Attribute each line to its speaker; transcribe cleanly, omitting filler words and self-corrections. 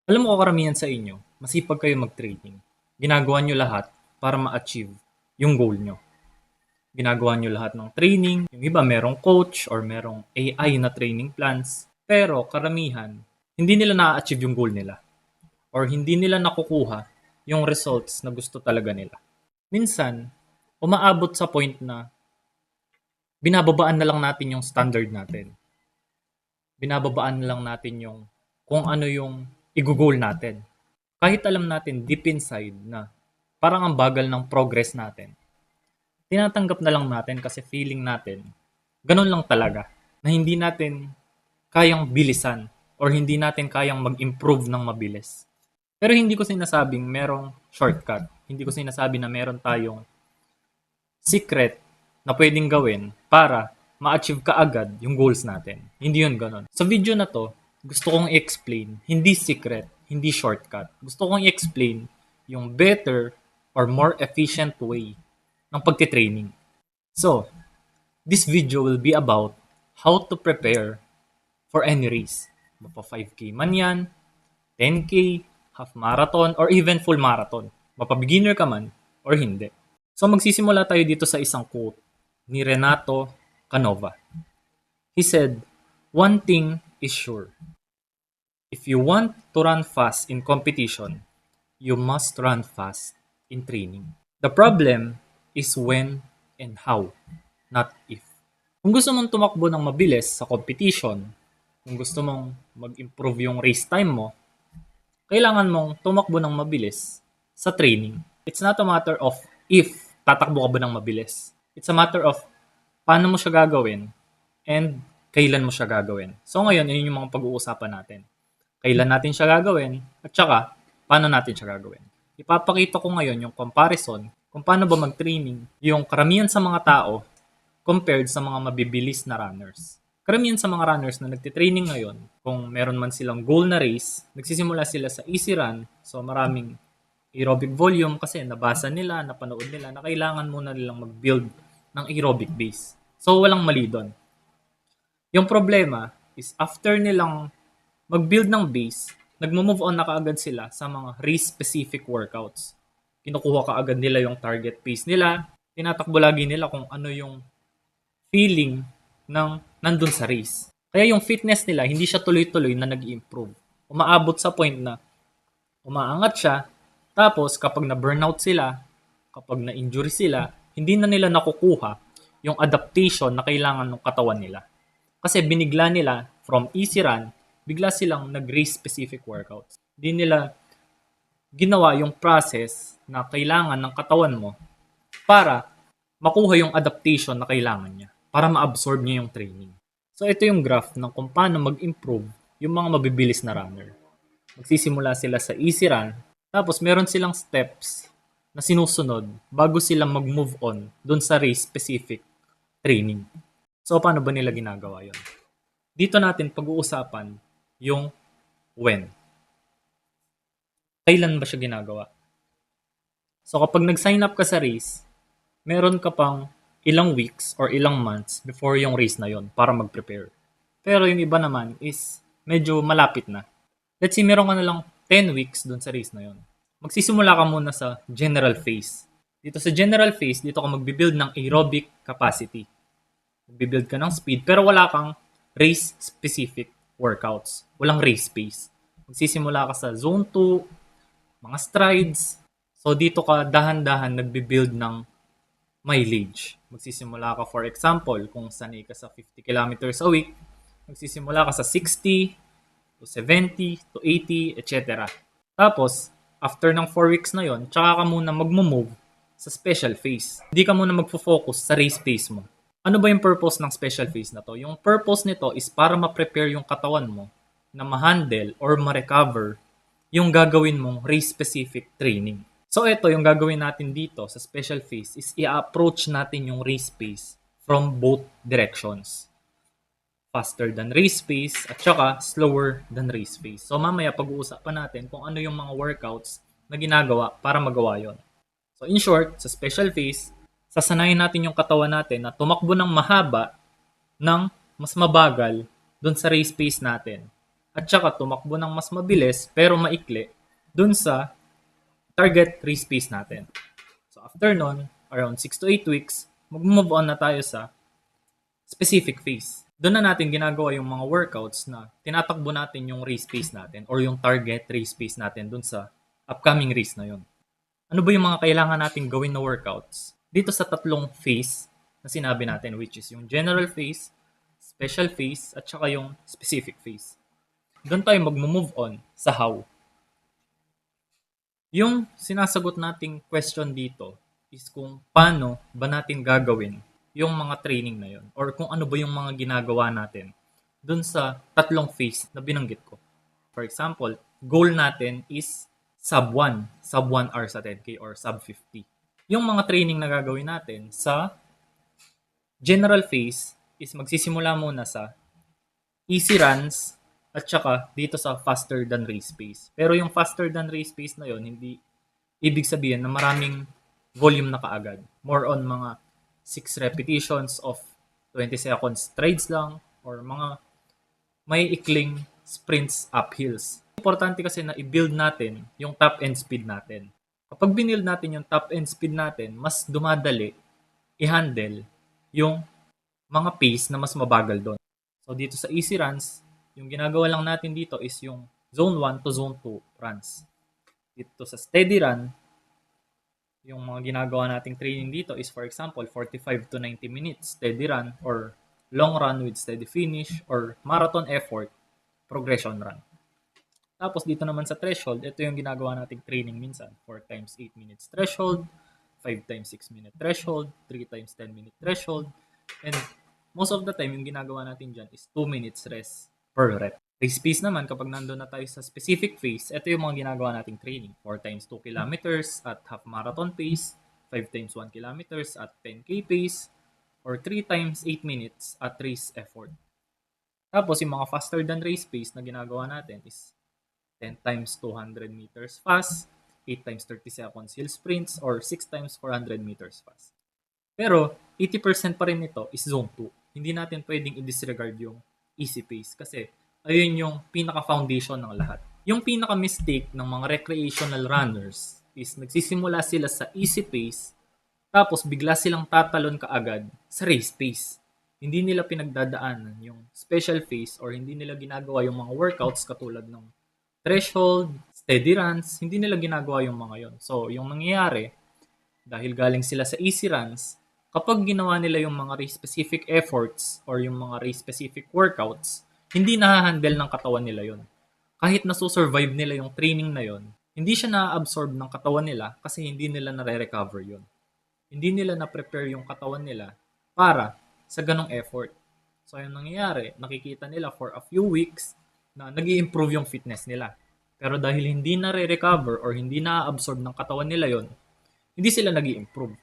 Speaker 1: Alam mo karamihan sa inyo, masipag kayo mag-training. Ginagawa nyo lahat para ma-achieve yung goal nyo. Ginagawa nyo lahat ng training. Yung iba merong coach or merong AI na training plans. Pero karamihan, hindi nila na-achieve yung goal nila. Or hindi nila nakukuha yung results na gusto talaga nila. Minsan, umaabot sa point na binababaan na lang natin yung standard natin. Binababaan na lang natin yung kung ano yung i-goal natin. Kahit alam natin deep inside na parang ang bagal ng progress natin, tinatanggap na lang natin kasi feeling natin, ganun lang talaga, na hindi natin kayang bilisan or hindi natin kayang mag-improve ng mabilis. Pero hindi ko sinasabing merong shortcut. Hindi ko sinasabi na meron tayong secret na pwedeng gawin para ma-achieve kaagad yung goals natin. Hindi yun ganun. Sa video na to, gusto kong i-explain, hindi secret, hindi shortcut. Gusto kong i-explain yung better or more efficient way ng pagtitraining. So, this video will be about how to prepare for any race. Mapa 5K man yan, 10K, half marathon, or even full marathon. Mapa beginner ka man, or hindi. So magsisimula tayo dito sa isang quote ni Renato Canova. He said, "One thing is sure. If you want to run fast in competition, you must run fast in training. The problem is when and how, not if." Kung gusto mong tumakbo ng mabilis sa competition, kung gusto mong mag-improve yung race time mo, kailangan mong tumakbo ng mabilis sa training. It's not a matter of if tatakbo ka ba ng mabilis. It's a matter of paano mo siya gagawin and kailan mo siya gagawin. So ngayon, yun yung mga pag-uusapan natin. Kailan natin siya gagawin at saka paano natin siya gagawin. Ipapakita ko ngayon yung comparison kung paano ba mag-training yung karamihan sa mga tao compared sa mga mabibilis na runners. Karamihan sa mga runners na nagtitraining ngayon, kung meron man silang goal na race, nagsisimula sila sa easy run, so maraming aerobic volume kasi nabasa nila, napanood nila na kailangan muna nilang mag-build ng aerobic base. So walang mali doon. Yung problema is after nilang mag-build ng base, nagmo-move on na kaagad sila sa mga race-specific workouts. Kinukuha kaagad nila yung target pace nila, tinatakbo lagi nila kung ano yung feeling ng nandun sa race. Kaya yung fitness nila, hindi siya tuloy-tuloy na nag-improve. Umaabot sa point na umaangat siya, tapos kapag na-burnout sila, kapag na-injury sila, hindi na nila nakukuha yung adaptation na kailangan ng katawan nila. Kasi binigla nila from easy run, bigla silang nag-race specific workouts. Hindi nila ginawa yung process na kailangan ng katawan mo para makuha yung adaptation na kailangan niya, para ma-absorb niya yung training. So ito yung graph ng kung paano mag-improve yung mga mabibilis na runner. Magsisimula sila sa easy run, tapos meron silang steps na sinusunod bago sila mag-move on dun sa race-specific training. So paano ba nila ginagawa yon? Dito natin pag-uusapan yung when. Kailan ba siya ginagawa? So kapag nag-sign up ka sa race, meron ka pang ilang weeks or ilang months before yung race na yon para mag-prepare. Pero yung iba naman is medyo malapit na. Let's say meron ka na lang 10 weeks dun sa race na yon. Magsisimula ka muna sa general phase. Dito sa general phase, dito ka magbibuild ng aerobic capacity. Magbibuild ka ng speed pero wala kang race-specific workouts. Walang race pace. Magsisimula ka sa zone 2, mga strides. So dito ka dahan-dahan nagbibuild ng mileage. Magsisimula ka, for example, kung sanay ka sa 50 kilometers a week, magsisimula ka sa 60 to 70 to 80, etc. Tapos, after ng 4 weeks na yon, tsaka ka muna mag-move sa special phase. Hindi ka muna magfo-focus sa race pace mo. Ano ba yung purpose ng special phase na to? Yung purpose nito is para ma-prepare yung katawan mo na ma-handle or ma-recover yung gagawin mong race-specific training. So ito, yung gagawin natin dito sa special phase is i-approach natin yung race pace from both directions. Faster than race pace at saka slower than race pace. So mamaya pag-uusapan natin kung ano yung mga workouts na ginagawa para magawa yon. So in short, sa special phase, sasanayin natin yung katawan natin na tumakbo ng mahaba ng mas mabagal dun sa race pace natin. at saka tumakbo ng mas mabilis pero maikli dun sa target race pace natin. So after nun, around 6 to 8 weeks, mag-move on na tayo sa specific phase. Doon na natin ginagawa yung mga workouts na tinatakbo natin yung race pace natin or yung target race pace natin dun sa upcoming race na yun. Ano ba yung mga kailangan natin gawin na workouts? Dito sa tatlong phase na sinabi natin, which is yung general phase, special phase, at saka yung specific phase. Doon tayo mag-move on sa how. Yung sinasagot nating question dito is kung paano ba natin gagawin yung mga training na yun or kung ano ba yung mga ginagawa natin dun sa tatlong phase na binanggit ko. For example, goal natin is sub 1 hour sa 10K or sub 50. Yung mga training na gagawin natin sa general phase is magsisimula muna sa easy runs at saka dito sa faster than race pace. Pero yung faster than race pace na yon hindi ibig sabihin na maraming volume na kaagad. More on mga 6 repetitions of 20 seconds strides lang or mga may ikling sprints uphills. Importante kasi na i-build natin yung top end speed natin. Kapag binild natin yung top end speed natin, mas dumadali i-handle yung mga pace na mas mabagal doon. So dito sa easy runs, yung ginagawa lang natin dito is yung zone 1 to zone 2 runs. Dito sa steady run, yung mga ginagawa nating training dito is for example 45 to 90 minutes steady run or long run with steady finish or marathon effort progression run. Tapos dito naman sa threshold, ito yung ginagawa nating training minsan. 4 times 8 minutes threshold, 5 times 6 minute threshold, 3 times 10 minute threshold, and most of the time yung ginagawa natin dyan is 2 minutes rest per rep. Race pace naman, kapag nandun na tayo sa specific phase, ito yung mga ginagawa nating training. 4 times 2 kilometers at half marathon pace, 5 times 1 kilometers at 10K pace, or 3 times 8 minutes at race effort. Tapos yung mga faster than race pace na ginagawa natin is 10 times 200 meters fast, 8 times 30 seconds hill sprints, or 6 times 400 meters fast. Pero 80% pa rin ito is zone 2. Hindi natin pwedeng i-disregard yung easy pace kasi ayun yung pinaka-foundation ng lahat. Yung pinaka-mistake ng mga recreational runners is nagsisimula sila sa easy pace tapos bigla silang tatalon kaagad sa race pace. Hindi nila pinagdadaanan yung special phase or hindi nila ginagawa yung mga workouts katulad ng threshold, steady runs, hindi nila ginagawa yung mga yon. So, yung nangyayari, dahil galing sila sa easy runs, kapag ginawa nila yung mga race-specific efforts or yung mga race-specific workouts, hindi na-handle ng katawan nila yon. Kahit nasusurvive nila yung training na yon, hindi siya na-absorb ng katawan nila kasi hindi nila nare-recover yon. Hindi nila na-prepare yung katawan nila para sa ganong effort. So, yung nangyayari, nakikita nila for a few weeks na nag-i-improve yung fitness nila. Pero dahil hindi na re-recover or hindi na-absorb ng katawan nila yon, hindi sila nag-i-improve.